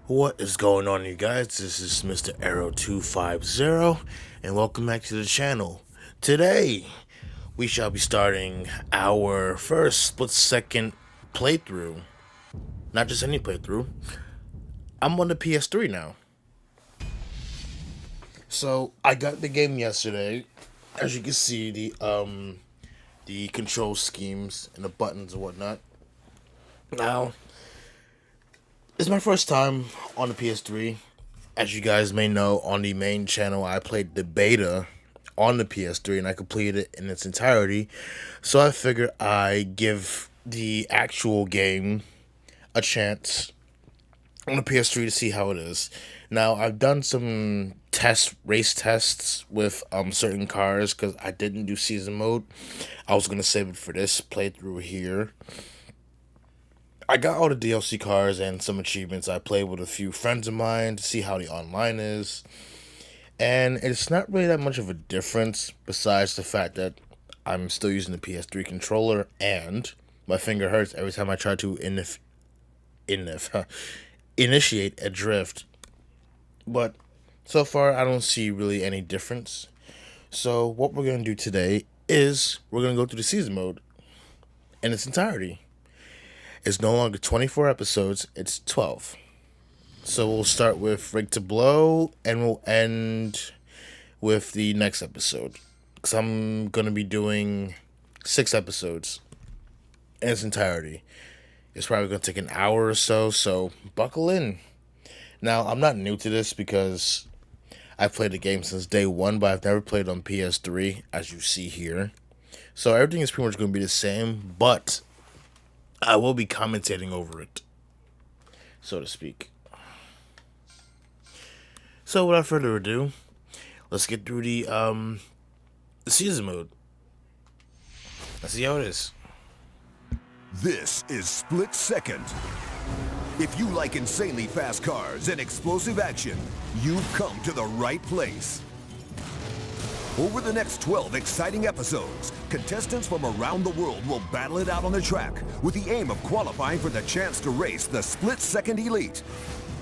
What is going on, you guys? This is Mr. Arrow 250, and welcome back to the channel. Today, we shall be starting our first split-second playthrough. Not just any playthrough. I'm on the PS3 now. So, I got the game yesterday. As you can see, the control schemes and the buttons and whatnot. Now, it's my first time on the PS3. As you guys may know, on the main channel, I played the beta on the PS3 and I completed it in its entirety. So I figured I give the actual game a chance on the PS3 to see how it is. Now, I've done some race tests with certain cars because I didn't do season mode. I was going to save it for this playthrough here. I got all the DLC cars and some achievements. I played with a few friends of mine to see how the online is. And it's not really that much of a difference besides the fact that I'm still using the PS3 controller and my finger hurts every time I try to initiate a drift. But so far, I don't see really any difference. So what we're going to do today is we're going to go through the season mode in its entirety. It's no longer 24 episodes, it's 12. So we'll start with Rig to Blow, and we'll end with the next episode. Because I'm going to be doing 6 episodes in its entirety. It's probably going to take an hour or so buckle in. Now, I'm not new to this because I've played the game since day one, but I've never played on PS3, as you see here. So everything is pretty much going to be the same, but I will be commentating over it, so to speak. So without further ado, let's get through the season mode. Let's see how it is. This is Split Second. If you like insanely fast cars and explosive action, you've come to the right place. Over the next 12 exciting episodes, contestants from around the world will battle it out on the track with the aim of qualifying for the chance to race the Split Second Elite.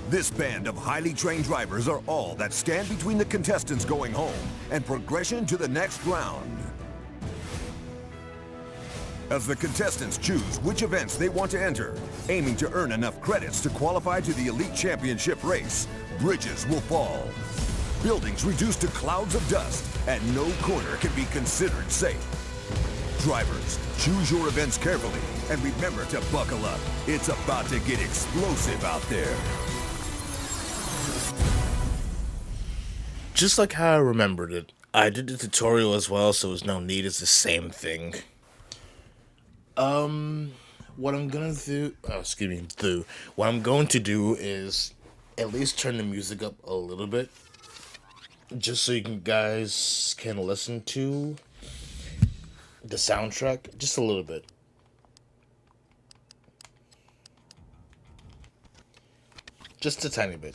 This band of highly trained drivers are all that stand between the contestants going home and progression to the next round. As the contestants choose which events they want to enter, aiming to earn enough credits to qualify to the Elite Championship race, bridges will fall. Buildings reduced to clouds of dust, and no corner can be considered safe. Drivers, choose your events carefully, and remember to buckle up. It's about to get explosive out there. Just like how I remembered it, I did the tutorial as well, so there's no need. It's the same thing. What I'm gonna do, what I'm going to do is at least turn the music up a little bit, just so guys can listen to the soundtrack just a little bit. Just a tiny bit.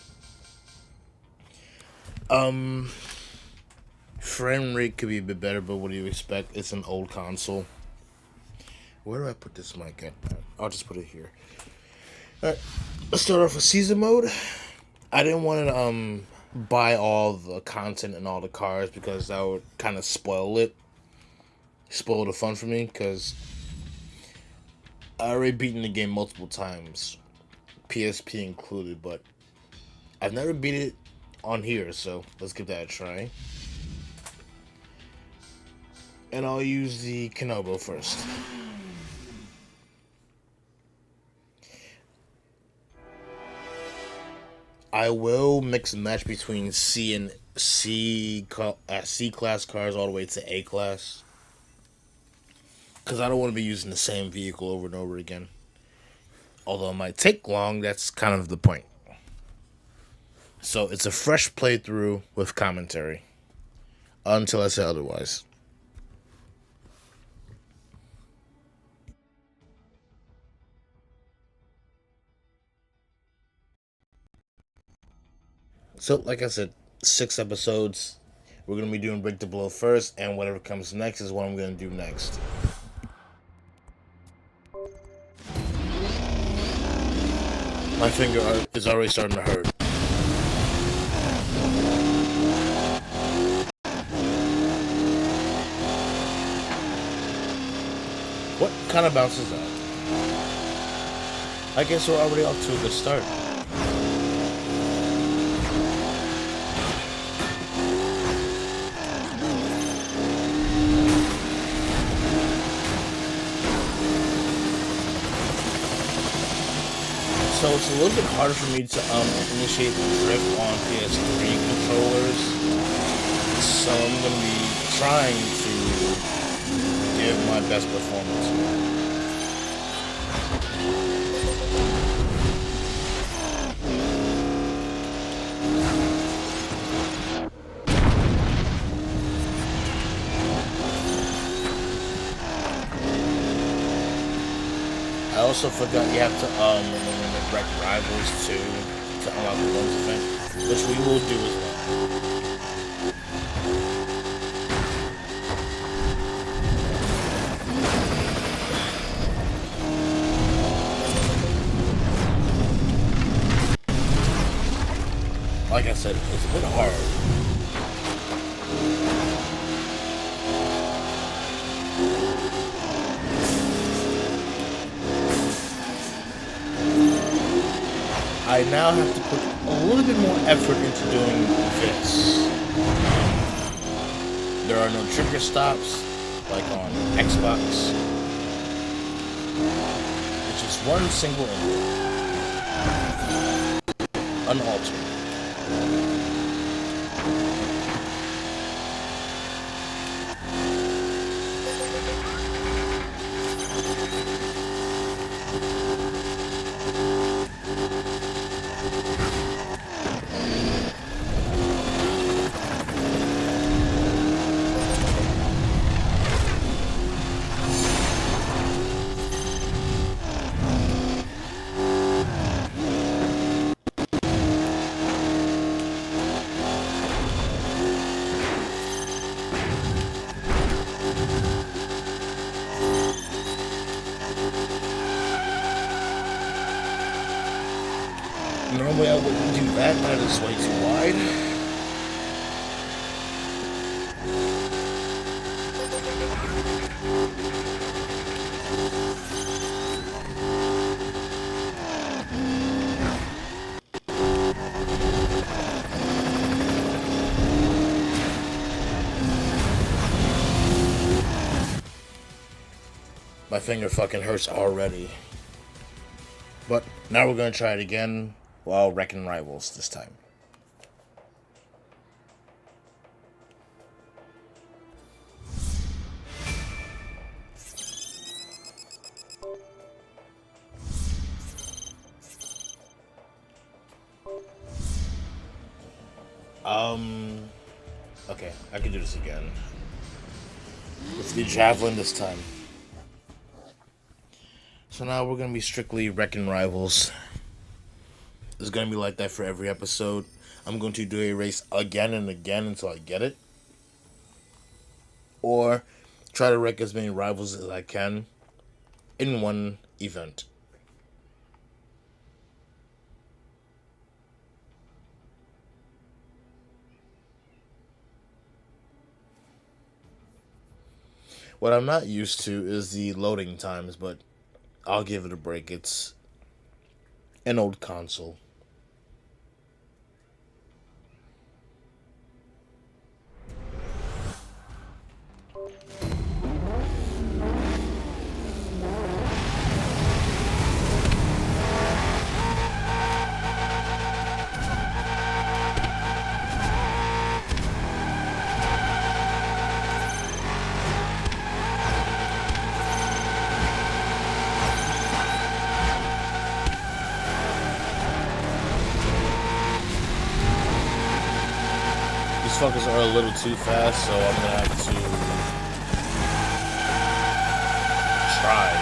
Frame rate could be a bit better, but what do you expect? It's an old console. Where do I put this mic at? I'll just put it here. Alright, let's start off with season mode. I didn't want to buy all the content and all the cars because that would kind of spoil the fun for me, because I already beaten the game multiple times, PSP included, but I've never beat it on here, so let's give that a try. And I'll use the Kenobo first. I will mix and match between C and C class cars all the way to A class, because I don't want to be using the same vehicle over and over again. Although it might take long, that's kind of the point. So it's a fresh playthrough with commentary, until I say otherwise. So, like I said, 6 episodes. We're going to be doing Break the Blow first, and whatever comes next is what I'm going to do next. My finger is already starting to hurt. What kind of bounce is that? I guess we're already off to a good start. So it's a little bit harder for me to initiate the drift on PS3 controllers. So I'm gonna be trying to give my best performance. I also forgot you have to wreck rivals too to unlock the bonus event, which we will do as well. Like I said, it's a bit hard. I now have to put a little bit more effort into doing this. There are no trigger stops, like on Xbox. It's just one single input. Unaltered. Normally I wouldn't do that, that is way too wide. My finger fucking hurts already. But now we're gonna try it again while wrecking rivals this time. Okay, I can do this again. With the javelin this time. So now we're gonna be strictly wrecking rivals. It's gonna be like that for every episode. I'm going to do a race again and again until I get it. Or try to wreck as many rivals as I can in one event. What I'm not used to is the loading times, but I'll give it a break. It's an old console. These fuckers are a little too fast, so I'm gonna have to try.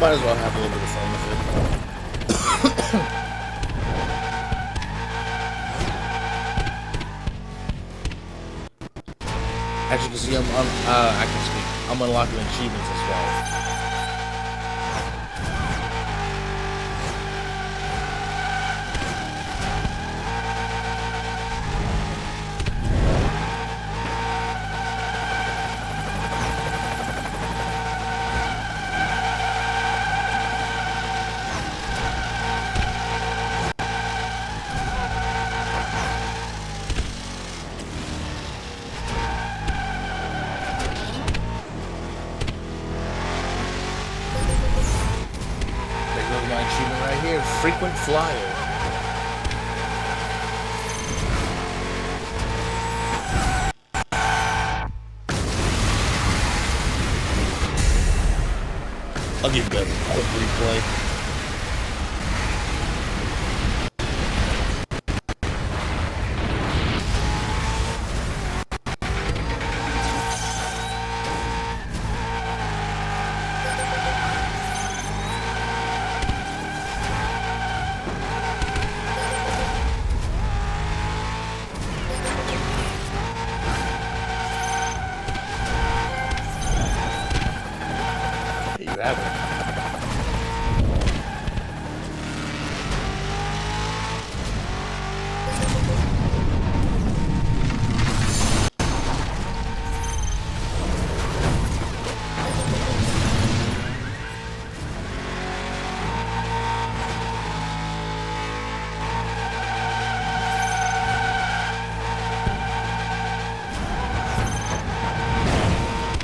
might as well have a little bit of fun with it. As you can see, I can speak. I'm unlocking achievements as well. My achievement right here, frequent flyer. I'll give you guys a quick replay. There you have it.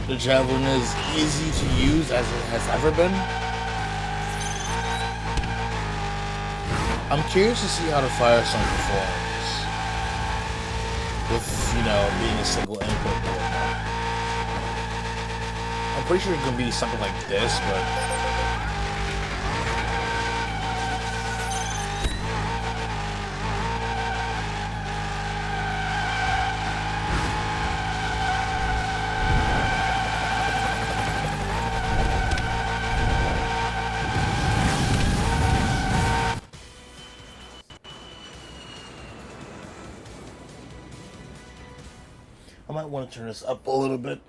The javelin is easy to use as it has ever been. I'm curious to see how the fire song performs with, being a single input board. I'm pretty sure it can be something like this, but I might want to turn this up a little bit.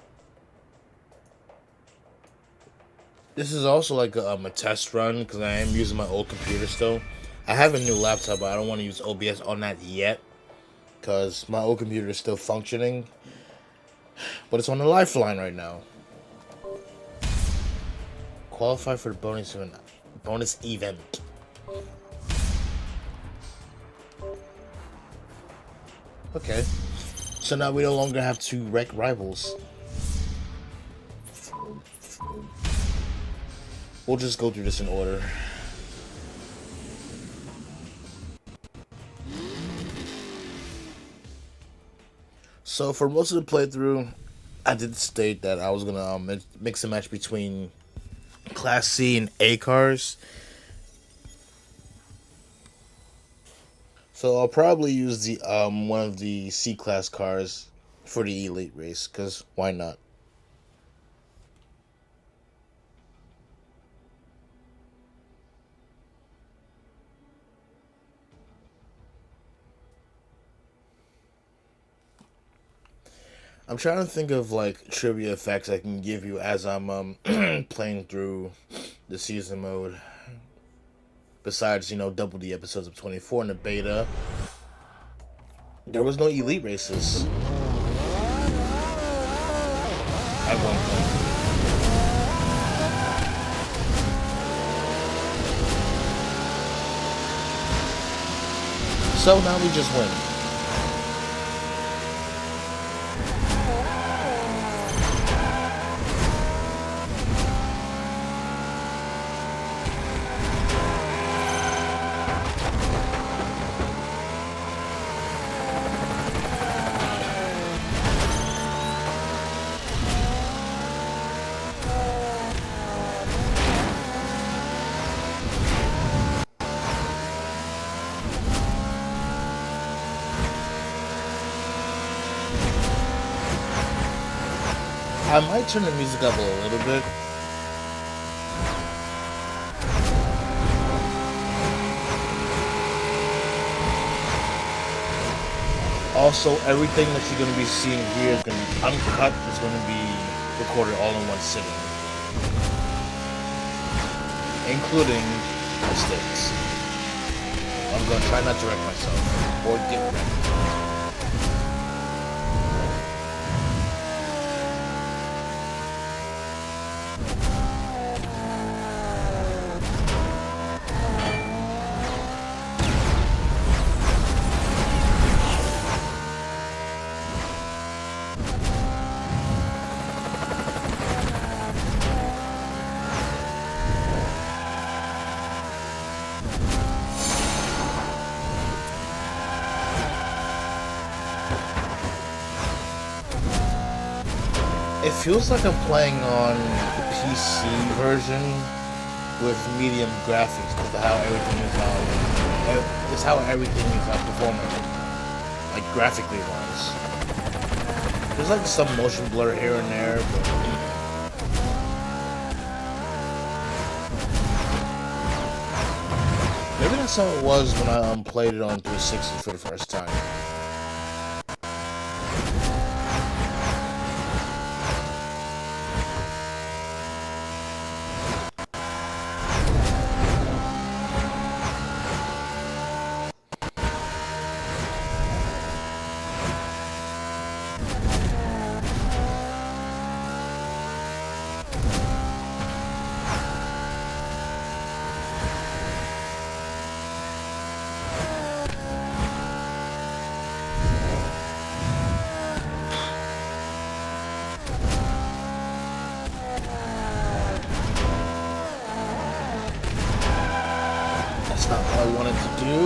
This is also like a test run because I am using my old computer still. I have a new laptop, but I don't want to use OBS on that yet because my old computer is still functioning. But it's on the lifeline right now. Qualify for the bonus event. Okay. So now we no longer have to wreck rivals. We'll just go through this in order. So for most of the playthrough, I did state that I was gonna mix and match between Class C and A cars. So I'll probably use the one of the C class cars for the elite race, cause why not? I'm trying to think of like trivia facts I can give you as I'm playing through the season mode. Besides, double the episodes of 24 in the beta, there was no elite races at one point. So now we just win. I might turn the music up a little bit. Also, everything that you're gonna be seeing here is gonna be uncut. It's gonna be recorded all in one sitting, including mistakes. I'm gonna try not to wreck myself or get wrecked. It feels like I'm playing on the PC version with medium graphics because of how everything is how everything is performing, like graphically wise. There's like some motion blur here and there, but maybe that's how it was when I played it on 360 for the first time. That's not what I wanted to do.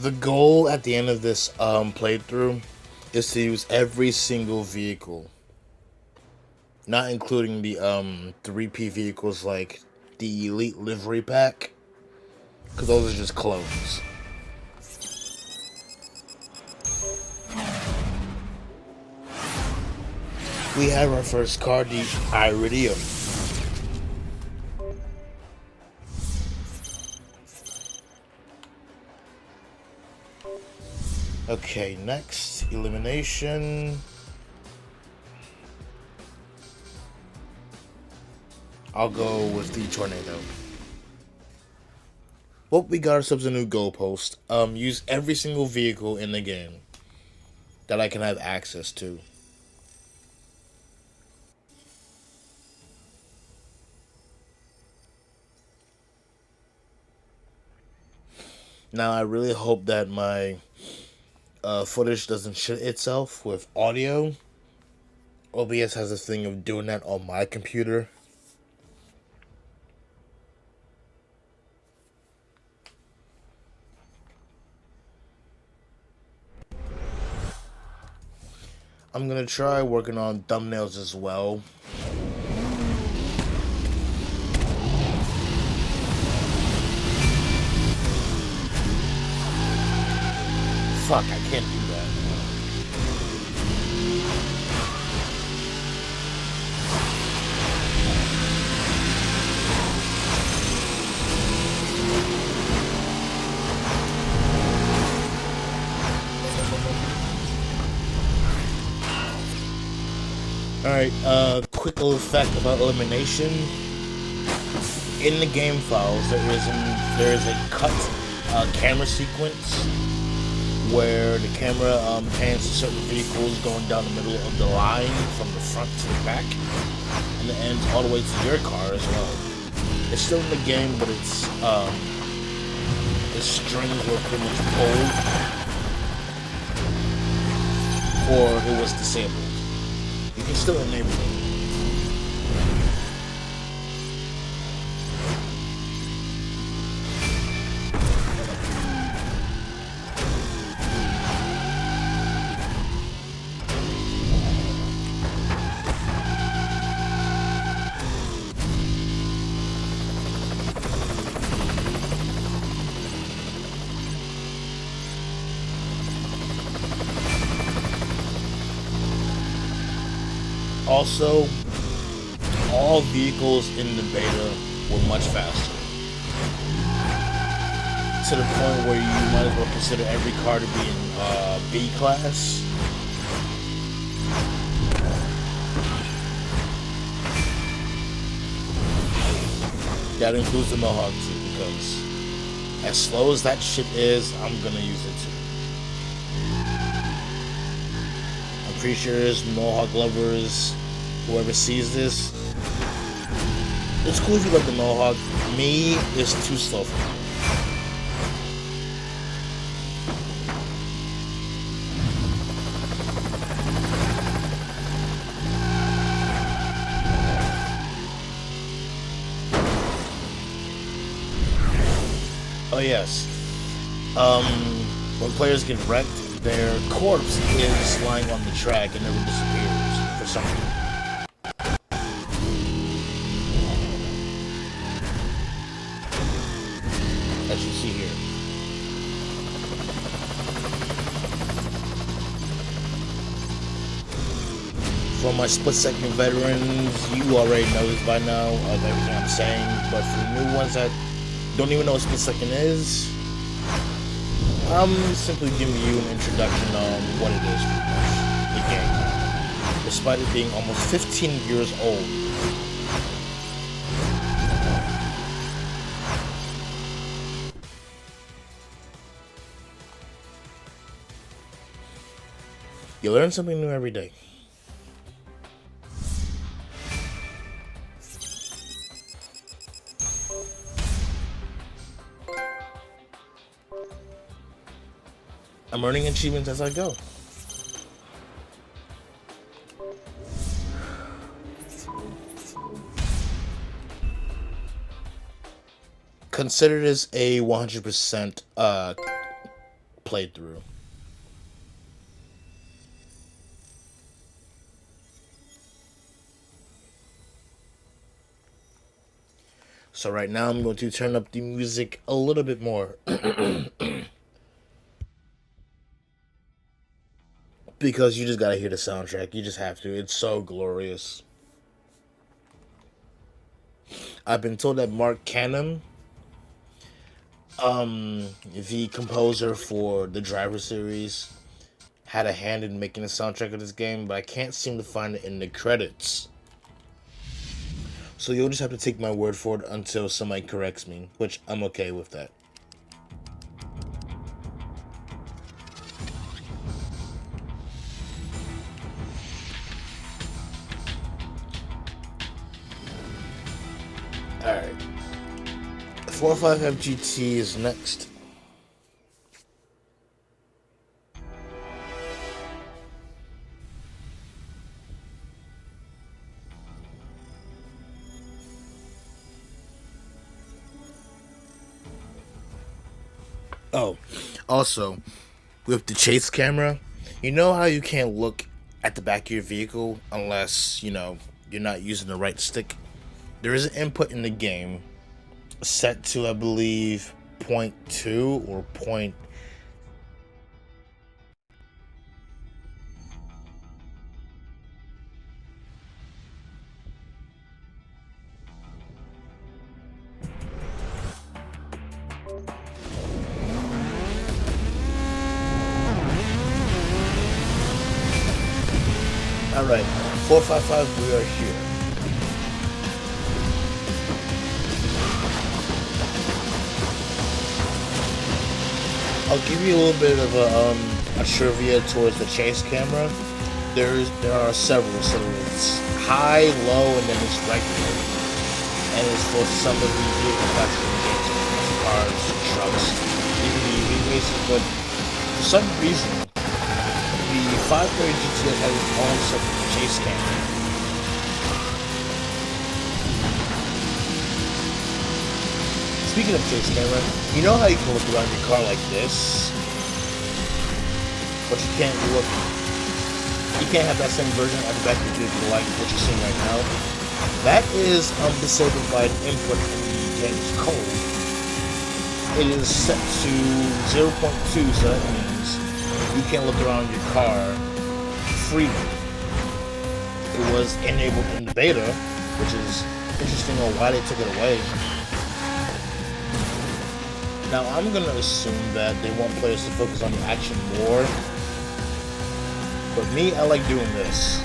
The goal at the end of this playthrough is to use every single vehicle, not including the 3P vehicles like the Elite Livery Pack, because those are just clones. We have our first car, the Iridium. Okay, next, elimination. I'll go with the Tornado. Well, we got ourselves a new goalpost. Use every single vehicle in the game that I can have access to. Now, I really hope that my footage doesn't shit itself with audio. OBS has a thing of doing that on my computer. I'm gonna try working on thumbnails as well. Fuck, I can't do that. Alright, quick little fact about elimination. In the game files, there is a cut camera sequence where the camera pans to certain vehicles going down the middle of the line from the front to the back, and it ends all the way to your car as well. It's still in the game, but it's the strings were pretty much pulled, or it was disabled. You can still enable it. Also, all vehicles in the beta were much faster. To the point where you might as well consider every car to be in B class. That includes the Mohawk too, because as slow as that shit is, I'm gonna use it too. I'm pretty sure there's Mohawk lovers, whoever sees this. It's cool if you like the Mohawk. Me, it's too slow for me. Oh yes. When players get wrecked, their corpse is lying on the track and never disappears for some reason. As you see here. For my split-second veterans, you already know this by now of everything I'm saying, but for the new ones that don't even know what split second is, I'm simply giving you an introduction on what it is for the game, despite it being almost 15 years old. You learn something new every day. I'm earning achievements as I go. Consider this a 100% playthrough. So right now I'm going to turn up the music a little bit more. Because you just gotta hear the soundtrack. You just have to. It's so glorious. I've been told that Mark Canham, the composer for the Driver series, had a hand in making the soundtrack of this game, but I can't seem to find it in the credits. So you'll just have to take my word for it until somebody corrects me, which I'm okay with that. Alright. 455 GT is next. Oh, also, with the chase camera, you know how you can't look at the back of your vehicle unless, you're not using the right stick? There is an input in the game set to, I believe, 0.2 or point. Alright, 455, we are here. I'll give you a little bit of a trivia towards the chase camera. There are several. So it's high, low, and then it's regular. And it's for some of the vehicle classes in the game, so cars, trucks, even the EV races. But for some reason, the 530 GTS has its own separate chase camera. Speaking of chase camera, you know how you can look around your car like this, but you can't have that same version at the back of your vehicle like what you're seeing right now. That is disabled by an input in the game's code. It is set to 0.2, so that means you can't look around your car freely. it was enabled in the beta, which is interesting on why they took it away. Now I'm gonna assume that they want players to focus on the action more, but me, I like doing this.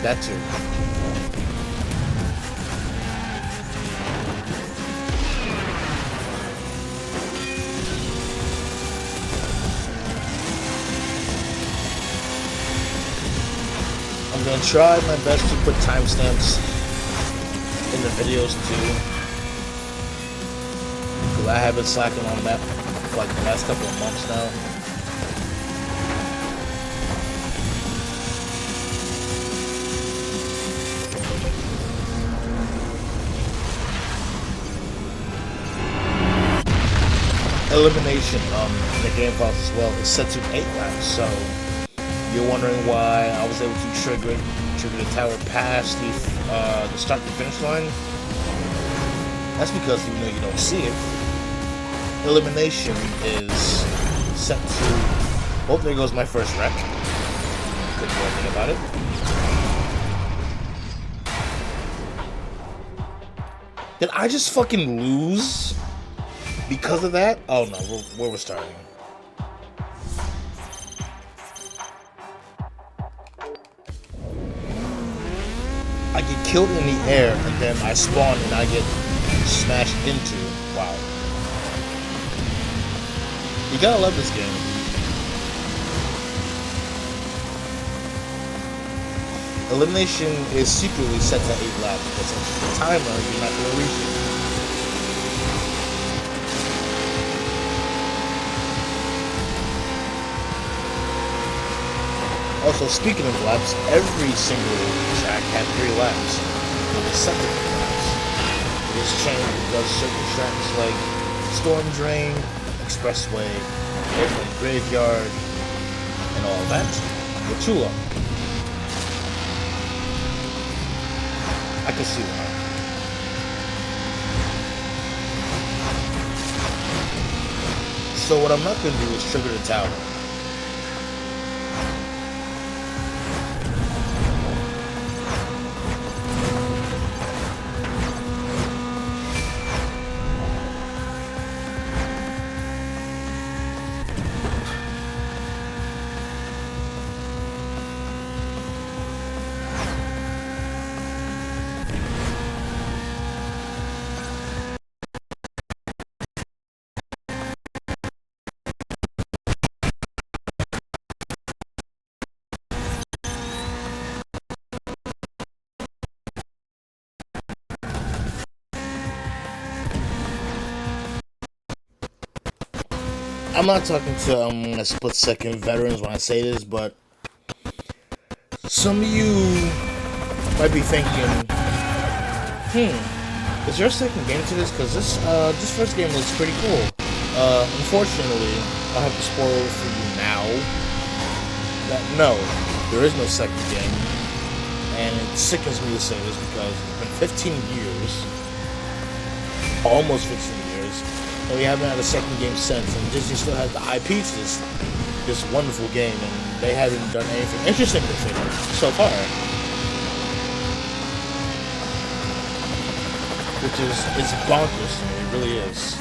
That too. I'm gonna try my best to put timestamps in the videos too, because I have been slacking on that for like the last couple of months now. Elimination in the game files as well is set to 8 laps, so you're wondering why I was able to trigger the tower past the start to finish line. That's because even though you don't see it, elimination is set to. Oh, there goes my first wreck. Couldn't do anything about it. Did I just fucking lose because of that? Oh no, we're starting. I get killed in the air and then I spawn and I get smashed into. Wow. You gotta love this game. Elimination is secretly set to 8 laps because of the timer, you're not gonna reach it. Also, speaking of laps, every single track had 3 laps. It was set to 3 laps. It was changed because certain tracks like Storm Drain, Expressway, Airplane Graveyard, and all that were too long. I can see why. So what I'm not going to do is trigger the tower. I'm not talking to split-second veterans when I say this, but some of you might be thinking, is there a second game to this? Because this first game looks pretty cool. Unfortunately, I'll have to spoil it for you now. That no, there is no second game, and it sickens me to say this because it's been 15 years, almost 15 years. And we haven't had a second game since, and Disney still has the IP to this wonderful game, and they haven't done anything interesting with it so far. Which is, it's bonkers to me, it really is.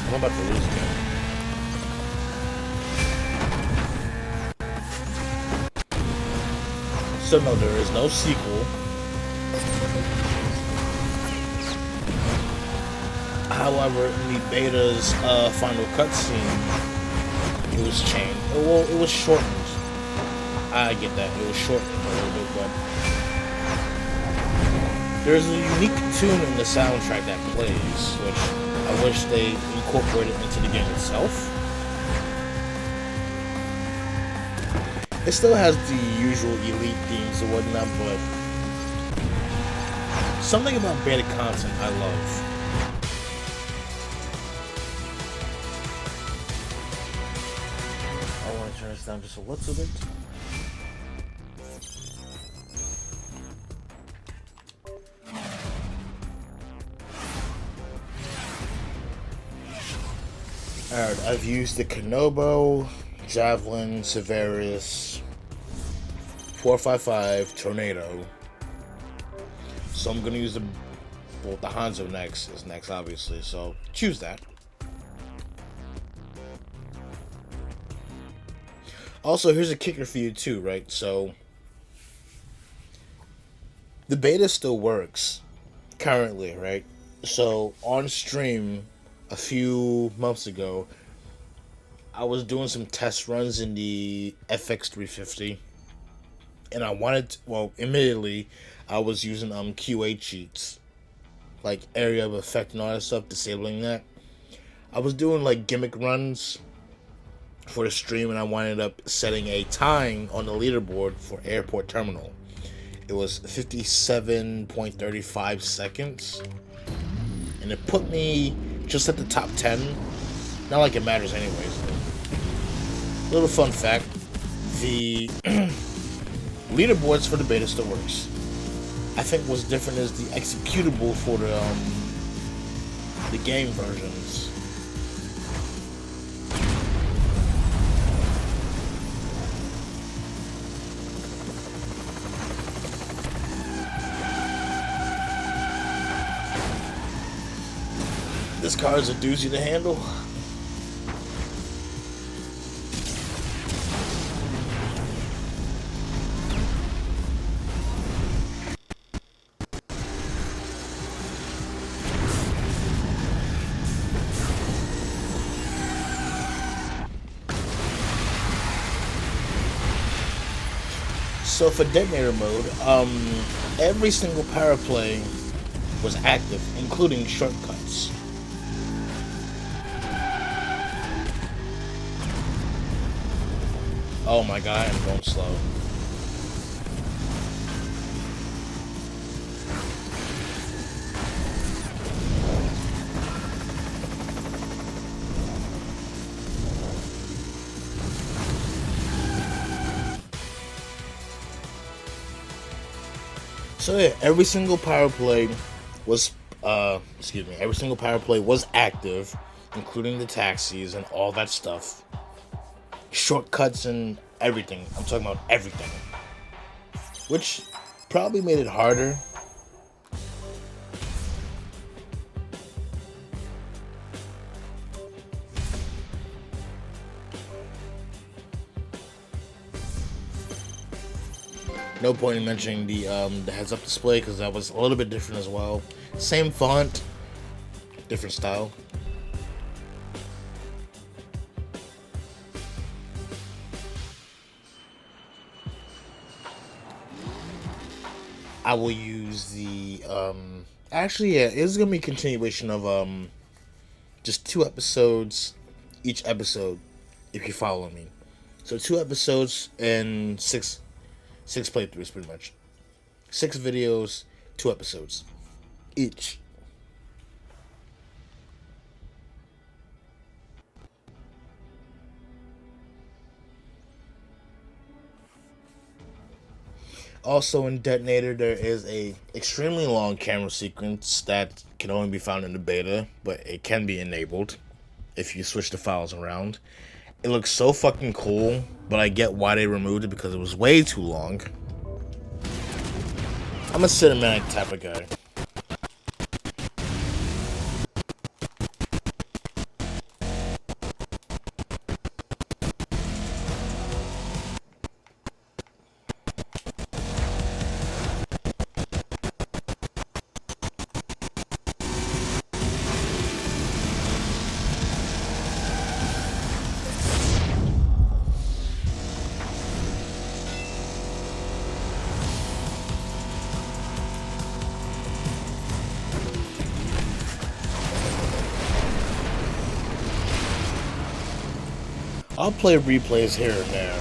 I'm about to lose again. So no, there is no sequel. However, in the beta's final cutscene, it was changed. Well, it was shortened. I get that. It was shortened a little bit, but there's a unique tune in the soundtrack that plays, which I wish they incorporated into the game itself. It still has the usual elite themes and whatnot, but something about beta content I love. I want to turn this down just a little bit. Alright, I've used the Kanobo Javelin, Severus, 455, Tornado. So I'm gonna use the Hanzo next is next, obviously. So choose that. Also, here's a kicker for you too, right? So the beta still works currently, right? So on stream a few months ago, I was doing some test runs in the FX350, and I wanted to, well, admittedly, I was using QA cheats, like area of effect and all that stuff, disabling that. I was doing like gimmick runs for the stream, and I wound up setting a time on the leaderboard for Airport Terminal. It was 57.35 seconds, and it put me just at the top 10. Not like it matters anyways. Little fun fact, the leaderboards for the beta still works. I think what's different is the executable for the game versions. This car is a doozy to handle. So for detonator mode, every single power play was active, including shortcuts. Oh my god, I'm going slow. So yeah, every single power play was every single power play was active, including the taxis and all that stuff. Shortcuts and everything. I'm talking about everything. Which probably made it harder. No point in mentioning the heads-up display because that was a little bit different as well. Same font, different style. I will use the actually, yeah, it's gonna be a continuation of just 2 episodes each episode if you follow me. So 2 episodes and 6 playthroughs, pretty much. 6 videos, 2 episodes each. Also in Detonator, there is a extremely long camera sequence that can only be found in the beta, but it can be enabled if you switch the files around. It looks so fucking cool, but I get why they removed it because it was way too long. I'm a cinematic type of guy. I'll play replays here and there.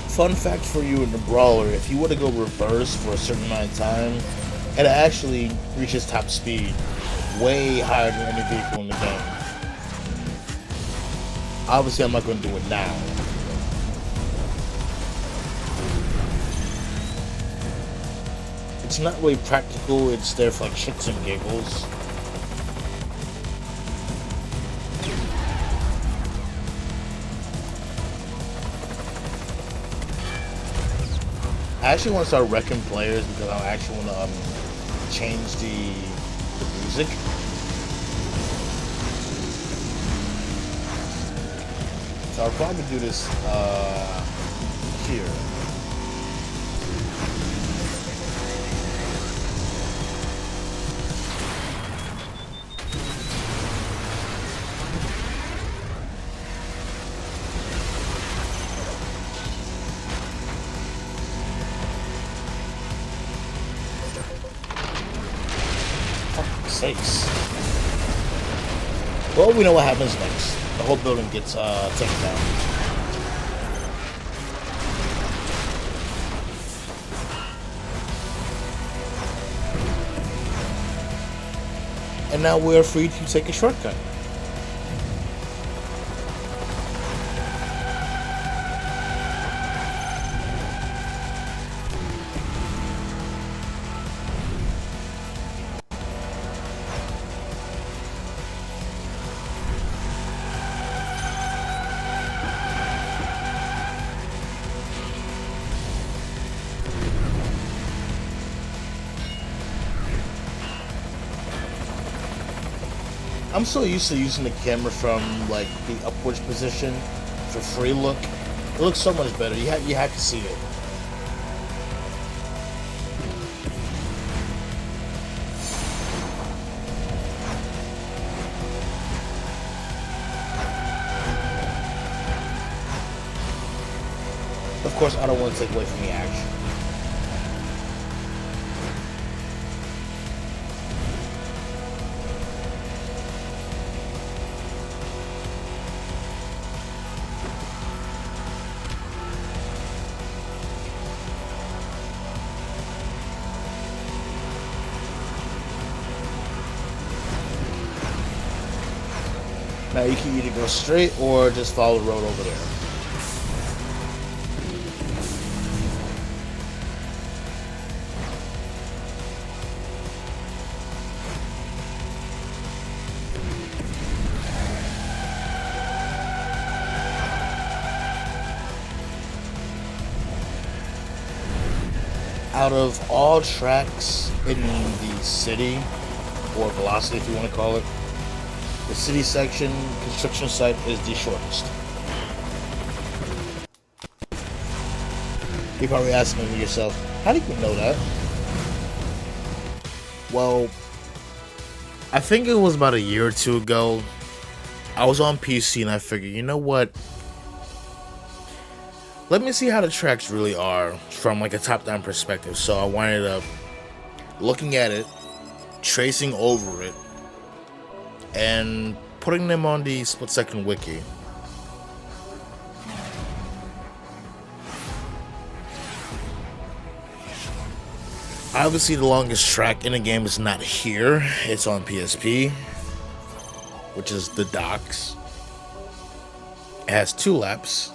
Fun fact for you in the Brawler, if you were to go reverse for a certain amount of time, it actually reaches top speed way higher than any vehicle in the game. Obviously, I'm not going to do it now. It's not really practical, it's there for like shits and giggles. I actually want to start wrecking players because I actually want to change the music. So I'll probably do this here. Sakes. Well, we know what happens next. The whole building gets taken down. And now we're free to take a shortcut. I'm so used to using the camera from like the upwards position for free look. It looks so much better. You have to see it. Of course, I don't want to take away from the action. Now you can either go straight or just follow the road over there. Out of all tracks in the city, or velocity if you want to call it, the city section construction site is the shortest. You're probably asking yourself, how do you know that? Well, I think it was about a year or two ago. I was on PC and I figured, you know what? Let me see how the tracks really are from like a top-down perspective. So I wind up looking at it, tracing over it, and putting them on the split-second wiki. Obviously, the longest track in the game is not here. It's on PSP, which is the docks. It has 2 laps.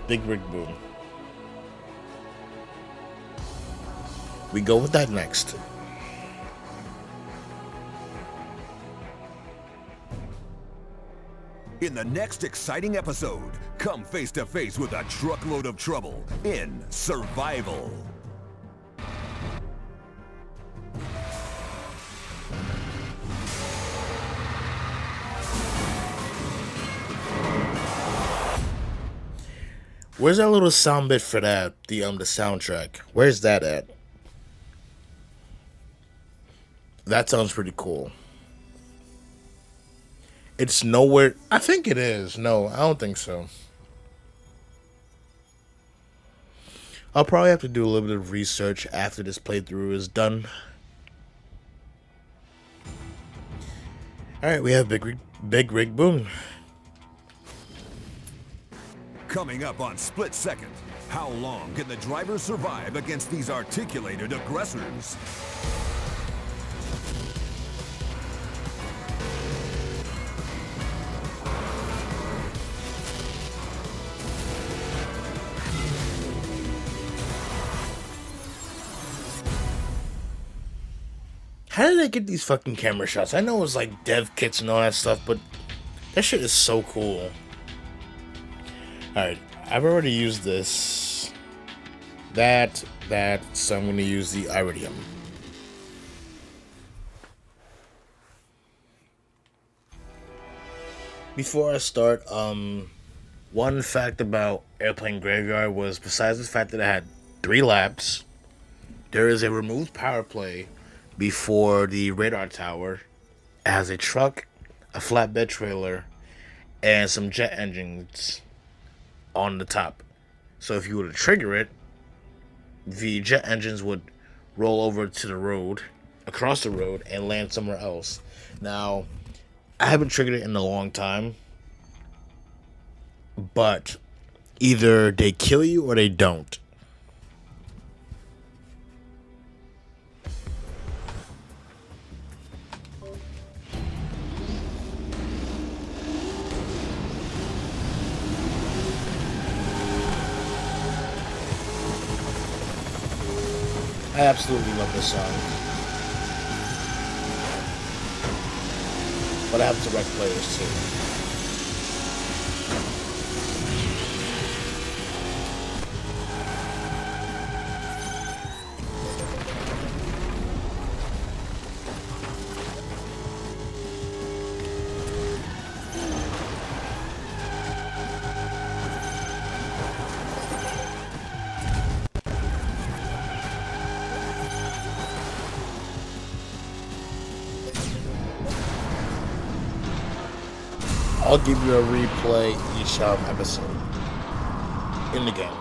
Big Rig Boom. We go with that next. In the next exciting episode, come face to face with a truckload of trouble in Survival. Where's that little sound bit for that? The soundtrack. Where's that at? That sounds pretty cool. It's nowhere. I think it is. No, I don't think so. I'll probably have to do a little bit of research after this playthrough is done. Alright, we have Big Rig Boom. Coming up on Split Second, how long can the driver survive against these articulated aggressors? How did I get these fucking camera shots? I know it's like dev kits and all that stuff, but that shit is so cool. Alright, I've already used this. So I'm gonna use the iridium. Before I start, one fact about Airplane Graveyard was, besides the fact that it had 3 laps, there is a removed power play before the radar tower. It has a truck, a flatbed trailer, and some jet engines on the top. So if you were to trigger it, the jet engines would roll over to the road, across the road, and land somewhere else. Now, I haven't triggered it in a long time, but either they kill you or they don't. I absolutely love this song. But I have direct players too. I'll give you a replay each episode in the game.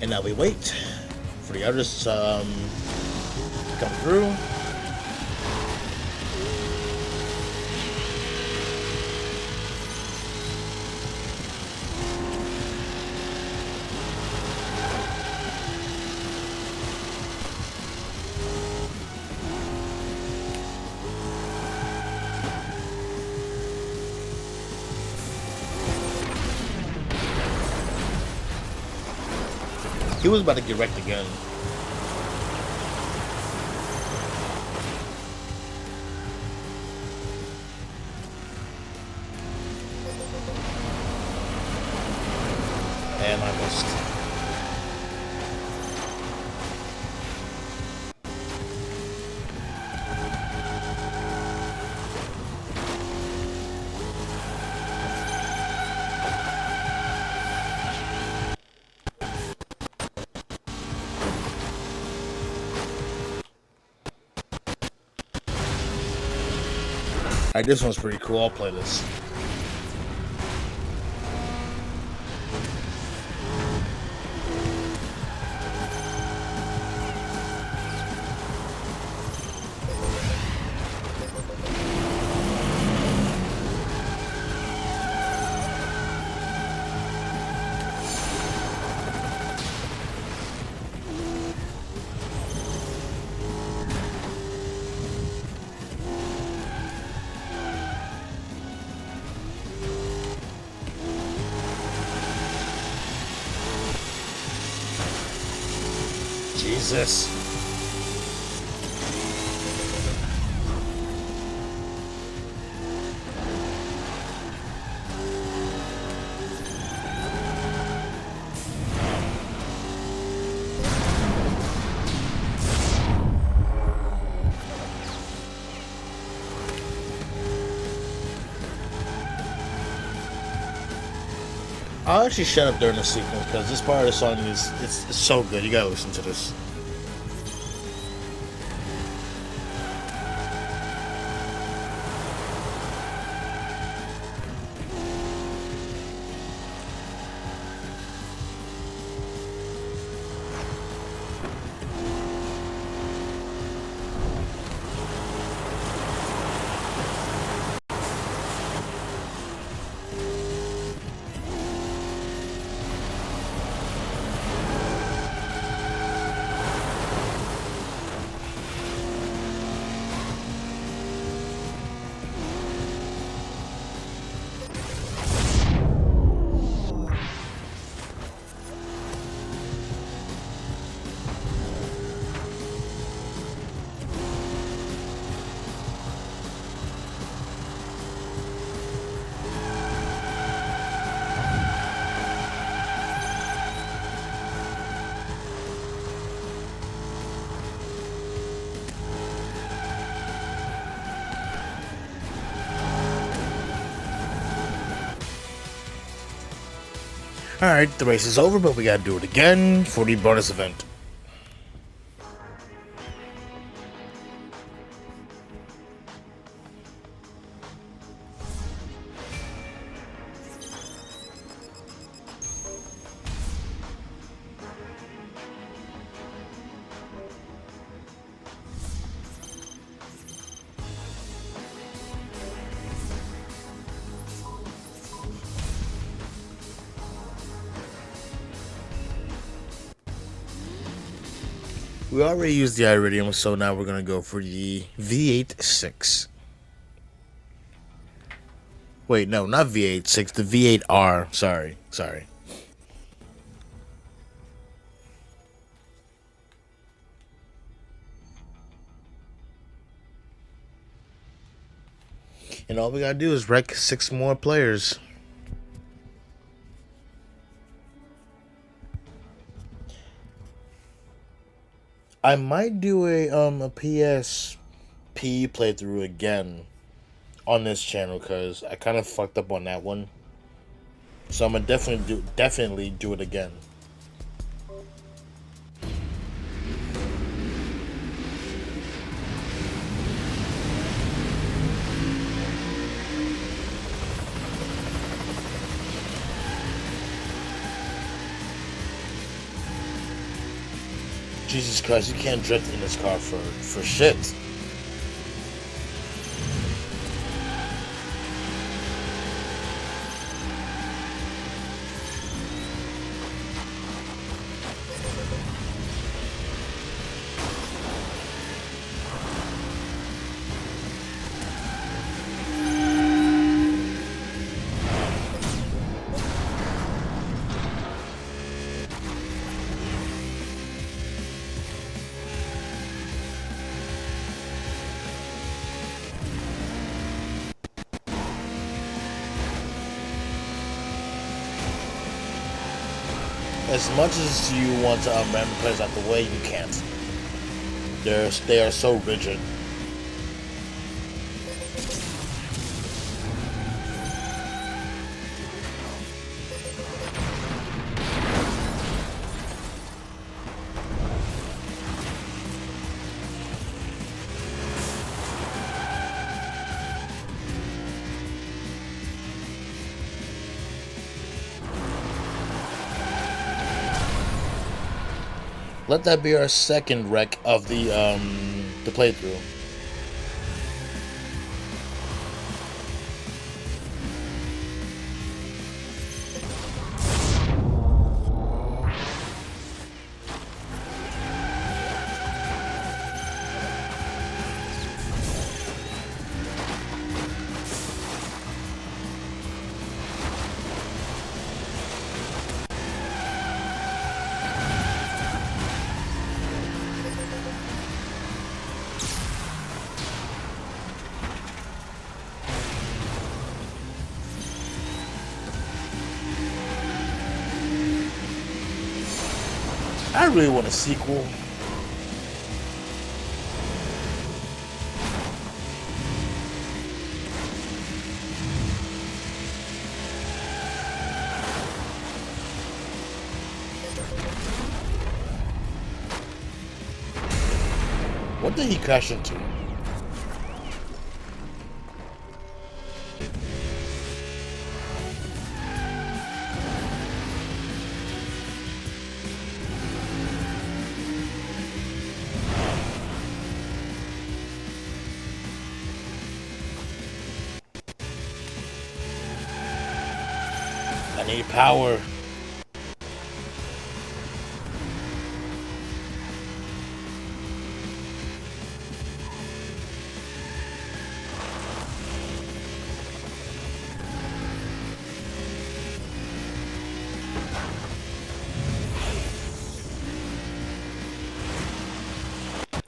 And now we wait for the others to come through. He was about to get wrecked again. And I missed. Alright, this one's pretty cool. I'll play this. Jesus. I'll actually shut up during the sequence because this part of the song is it's so good. You gotta listen to this. Alright, the race is over, but we gotta do it again for the bonus event. We already used the Iridium, so now we're gonna go for the V8-6. Wait, no, not V8-6, the V8R. Sorry. And all we gotta do is wreck 6 more players. I might do a PSP playthrough again on this channel because I kind of fucked up on that one. So I'm gonna definitely do it again. Jesus Christ, you can't drift in this car for shit. As much as you want to ram players out the way, you can't. They are so rigid. Let that be our second wreck of the playthrough. I really want a sequel. What did he crash into? I need power.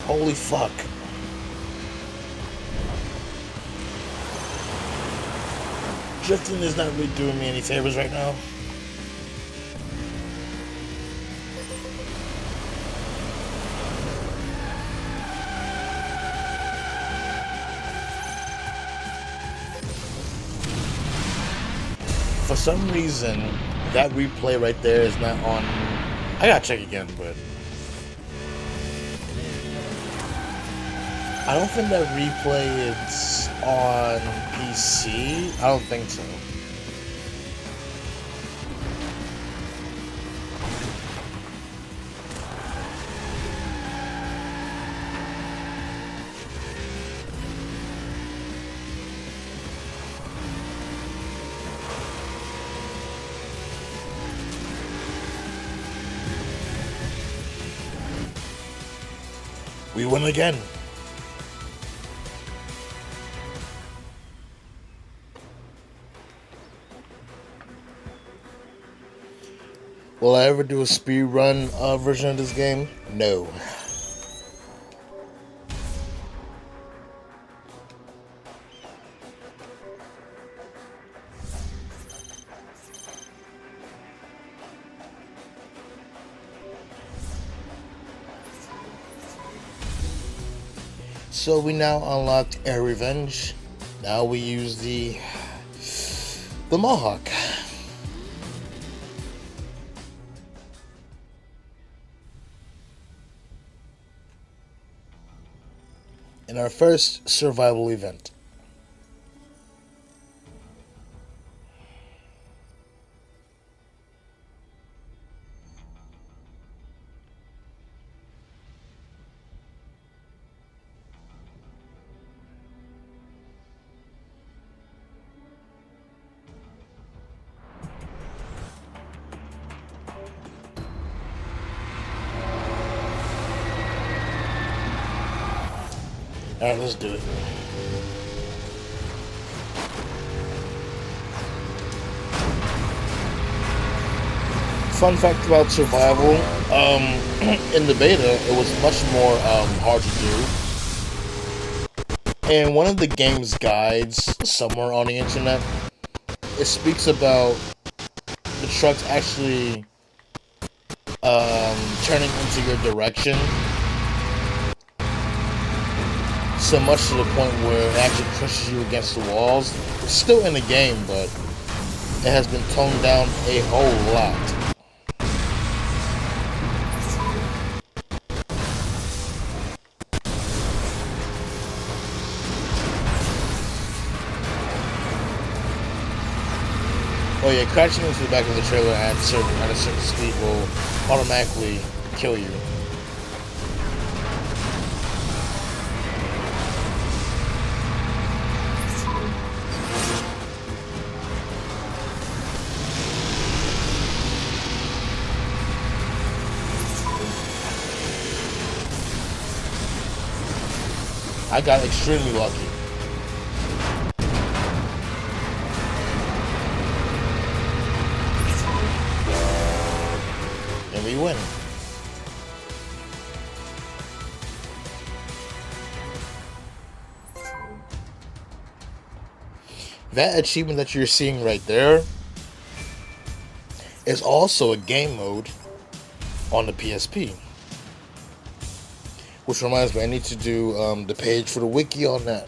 Holy fuck. Drifting is not really doing me any favors right now. For some reason, that replay right there is not on. I gotta check again, but I don't think that replay is on PC. I don't think so. We win again. Will I ever do a speed run version of this game? No. So we now unlocked Air Revenge. Now we use the Mohawk. In our first survival event. Alright, let's do it. Fun fact about survival, in the beta, it was much more hard to do. In one of the game's guides, somewhere on the internet, it speaks about the trucks actually turning into your direction. So much to the point where it actually pushes you against the walls. It's still in the game, but it has been toned down a whole lot. Oh yeah, crashing into the back of the trailer at a certain speed will automatically kill you. I got extremely lucky. And we win. That achievement that you're seeing right there is also a game mode on the PSP. Which reminds me, I need to do the page for the wiki on that.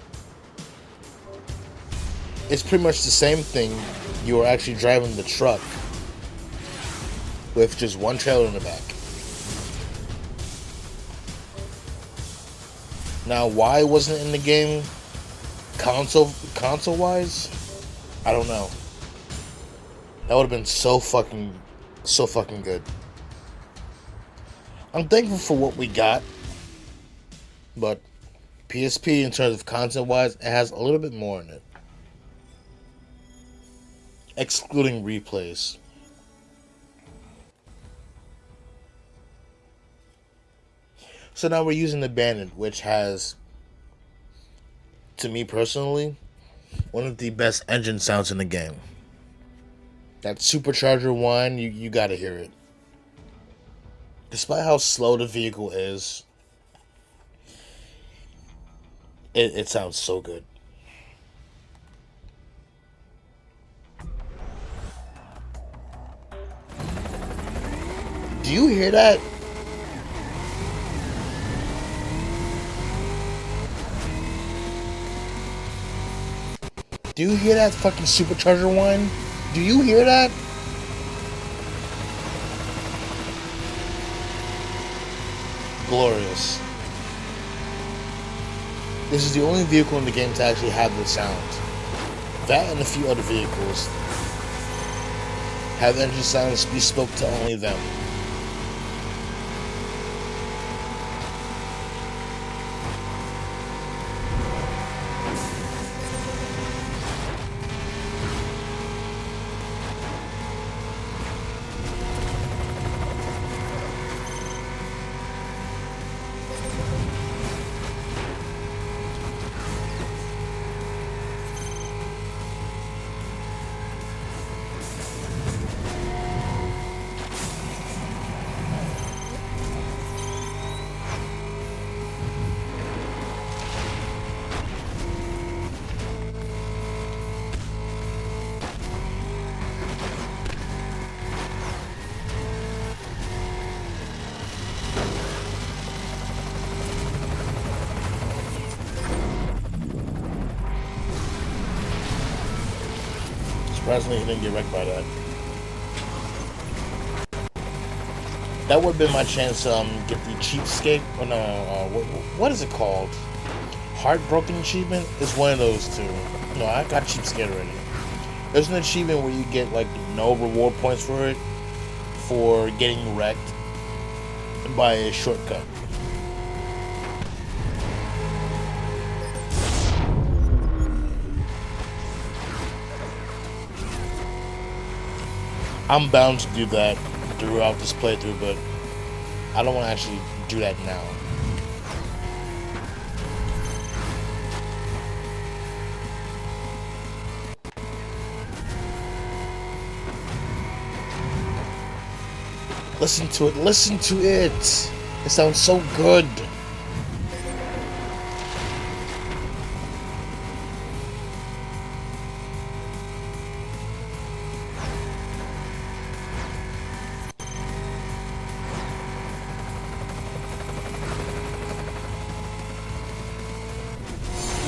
It's pretty much the same thing. You are actually driving the truck with just one trailer in the back. Now, why wasn't it in the game console-wise? I don't know. That would have been so fucking good. I'm thankful for what we got. But PSP, in terms of content-wise, it has a little bit more in it. Excluding replays. So now we're using the Bandit, which has, to me personally, one of the best engine sounds in the game. That supercharger whine, you gotta hear it. Despite how slow the vehicle is, it sounds so good. Do you hear that? Do you hear that fucking supercharger whine? Do you hear that? glorious. This is the only vehicle in the game to actually have this sound. That and a few other vehicles have engine sounds bespoke to only them. Surprisingly, he didn't get wrecked by that. That would have been my chance to get the cheapskate. Oh no, what is it called? Heartbroken achievement? It's one of those two. No, I got cheapskate already. There's an achievement where you get like no reward points for it for getting wrecked by a shortcut. I'm bound to do that throughout this playthrough, but I don't want to actually do that now. Listen to it, listen to it! It sounds so good!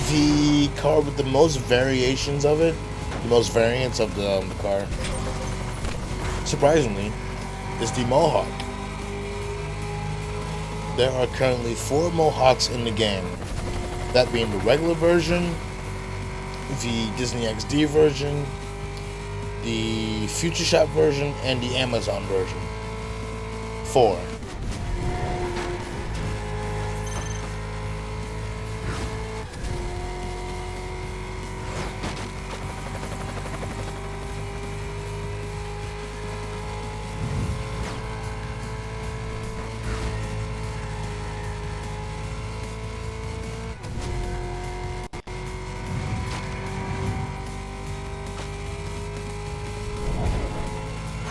The car with the most variations of it, the most variants of the car, surprisingly, is the Mohawk. There are currently 4 Mohawks in the game, that being the regular version, the Disney XD version, the Future Shop version, and the Amazon version. 4.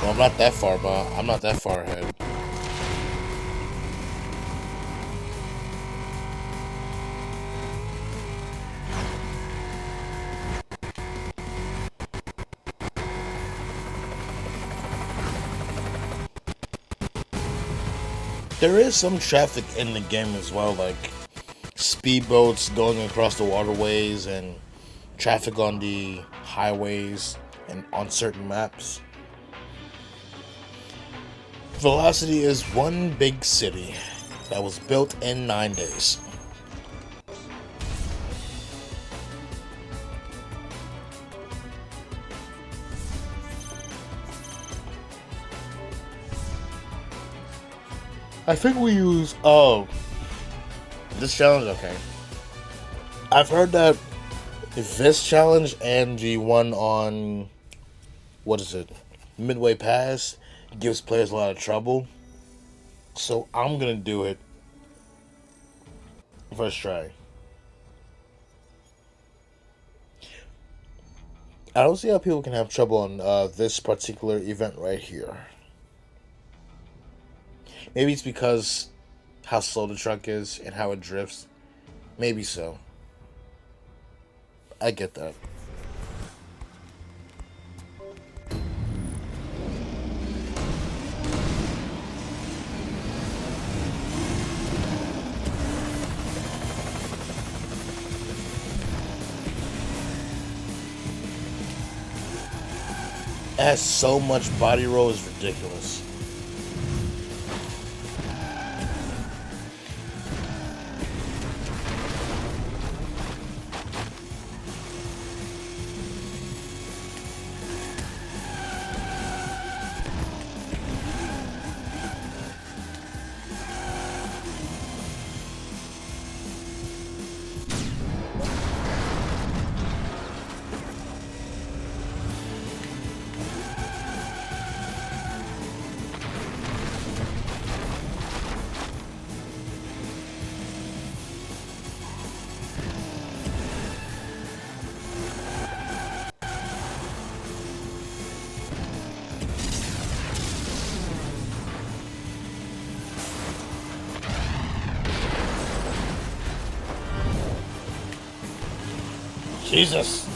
Well, I'm not that far, but I'm not that far ahead. There is some traffic in the game as well, like speedboats going across the waterways and traffic on the highways and on certain maps. Velocity is one big city that was built in 9 days. I think we use, this challenge, okay. I've heard that this challenge and the one on, what is it, Midway Pass, gives players a lot of trouble. So I'm gonna do it first try. I don't see how people can have trouble on this particular event right here. Maybe it's because how slow the truck is and how it drifts. Maybe so. I get that. It has so much body roll, it's ridiculous. Jesus.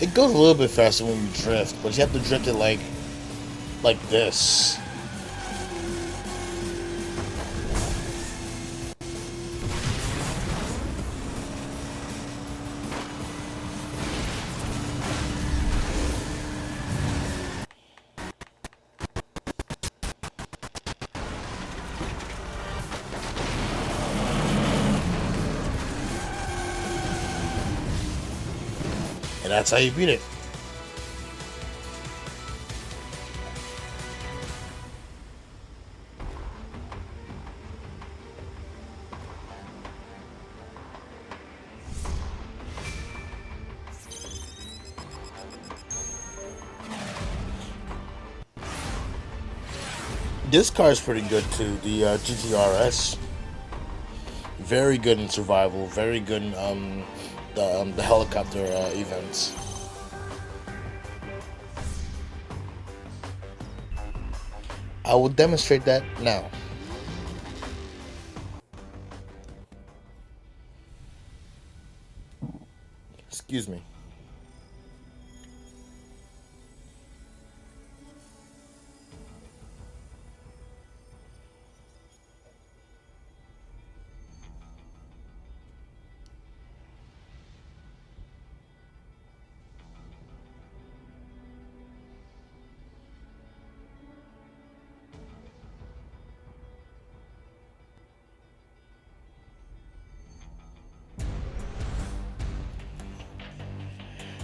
It goes a little bit faster when you drift, but you have to drift it like this. And that's how you beat it. This car is pretty good too, the GTRS. Very good in survival, very good in the helicopter events. I will demonstrate that now. Excuse me.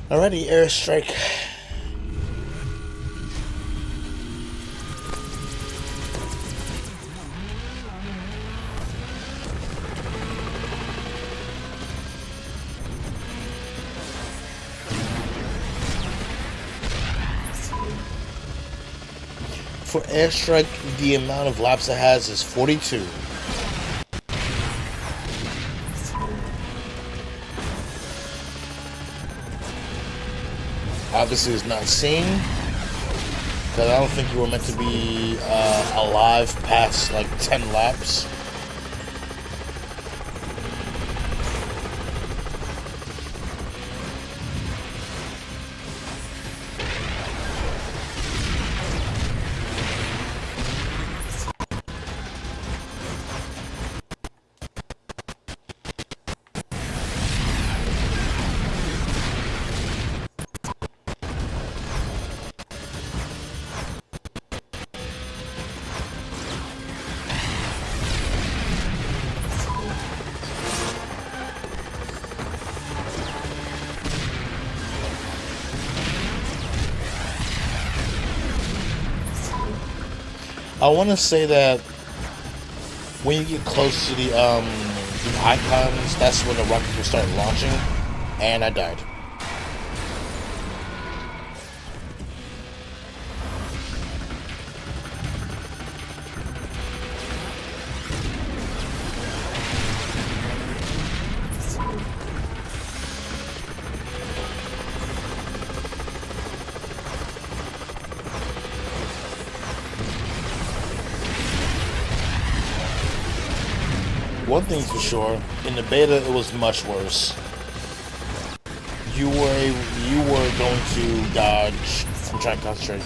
Alrighty, airstrike. For airstrike, the amount of laps it has is 42. Obviously, it's not seen because I don't think you were meant to be alive past like 10 laps. I want to say that when you get close to the icons, that's when the rocket will start launching, and I died. One thing's for sure, in the beta it was much worse. You were going to dodge. I'm trying to concentrate.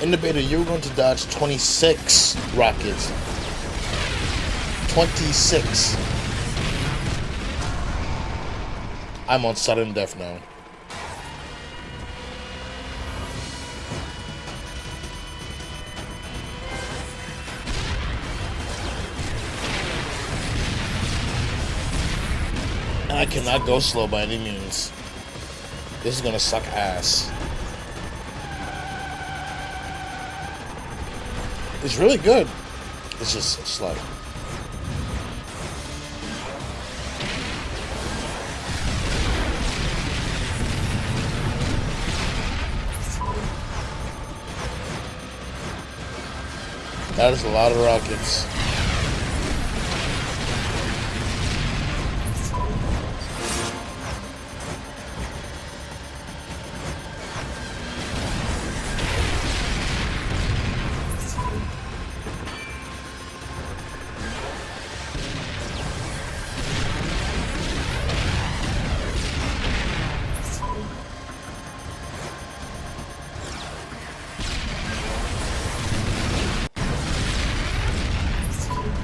In the beta, you were going to dodge 26 rockets. 26. I'm on sudden death now. I cannot go slow by any means. This is gonna suck ass. It's really good. It's just slow. That is a lot of rockets.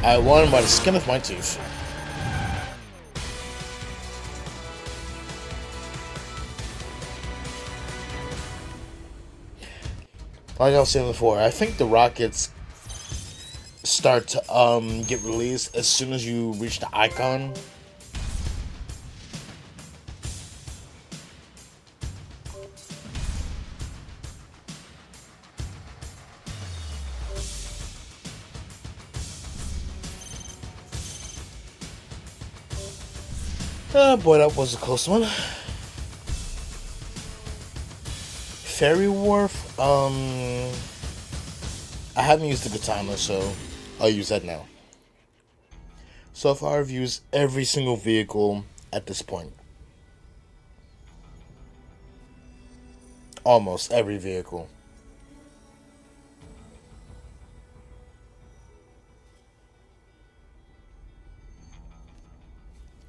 I won by the skin of my teeth. Like I was saying before, I think the rockets start to get released as soon as you reach the icon. Oh boy, that was a close one. Ferry Wharf, I haven't used the katana, so I'll use that now. So far, I've used every single vehicle at this point. Almost every vehicle.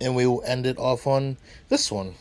And we will end it off on this one.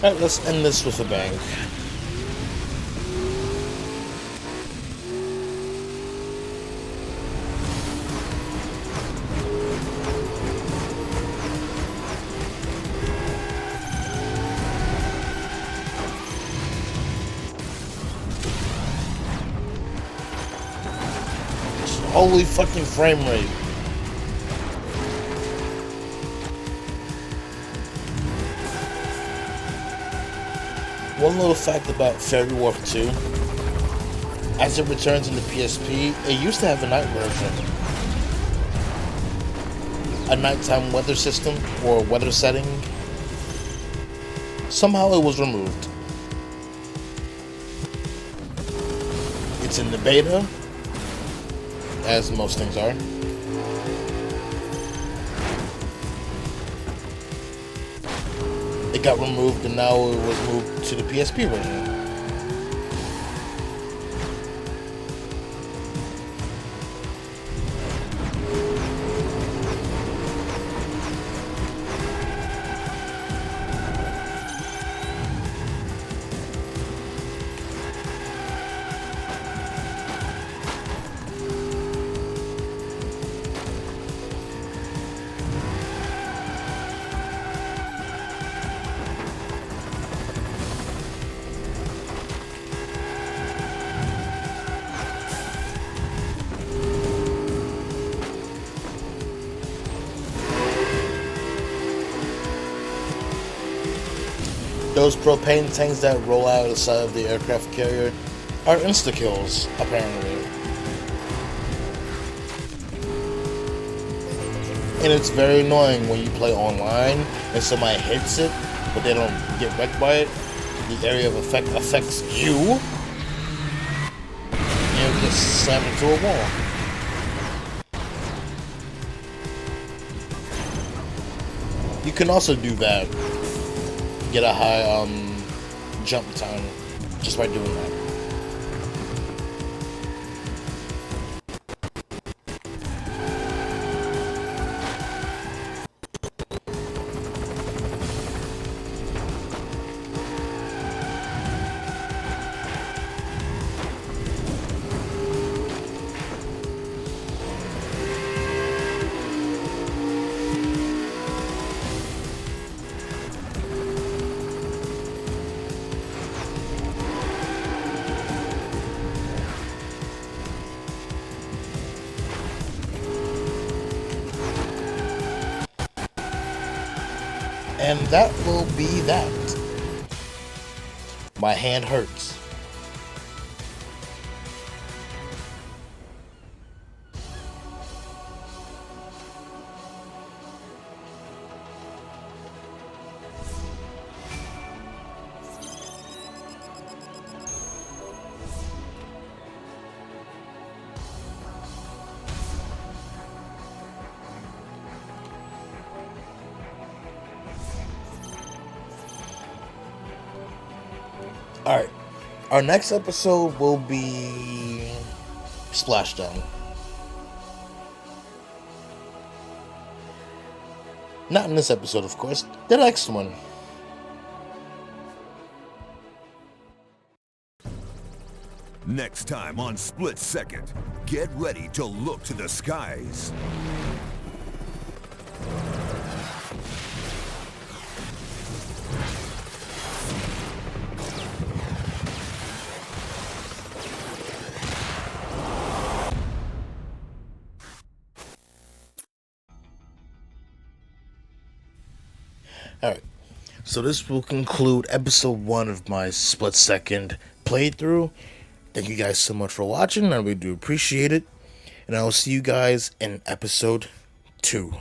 Alright, let's end this with a bang. Holy fucking frame rate. One little fact about Ferry Wharf 2. As it returns in the PSP, it used to have a night version. A nighttime weather system, or weather setting. Somehow it was removed. It's in the beta, as most things are. It got removed and now it was moved to the PSP version. Those propane tanks that roll out of the side of the aircraft carrier are insta-kills, apparently. And it's very annoying when you play online and somebody hits it, but they don't get wrecked by it. The area of effect affects you, and you get slammed into a wall. You can also do that. Get a high jump time just by doing that. And that will be that. My hand hurts. Alright. Our next episode will be Splashdown. Not in this episode, of course. The next one. Next time on Split Second, get ready to look to the skies. Alright, so this will conclude episode 1 of my Split Second playthrough. Thank you guys so much for watching. I really do appreciate it. And I will see you guys in episode 2.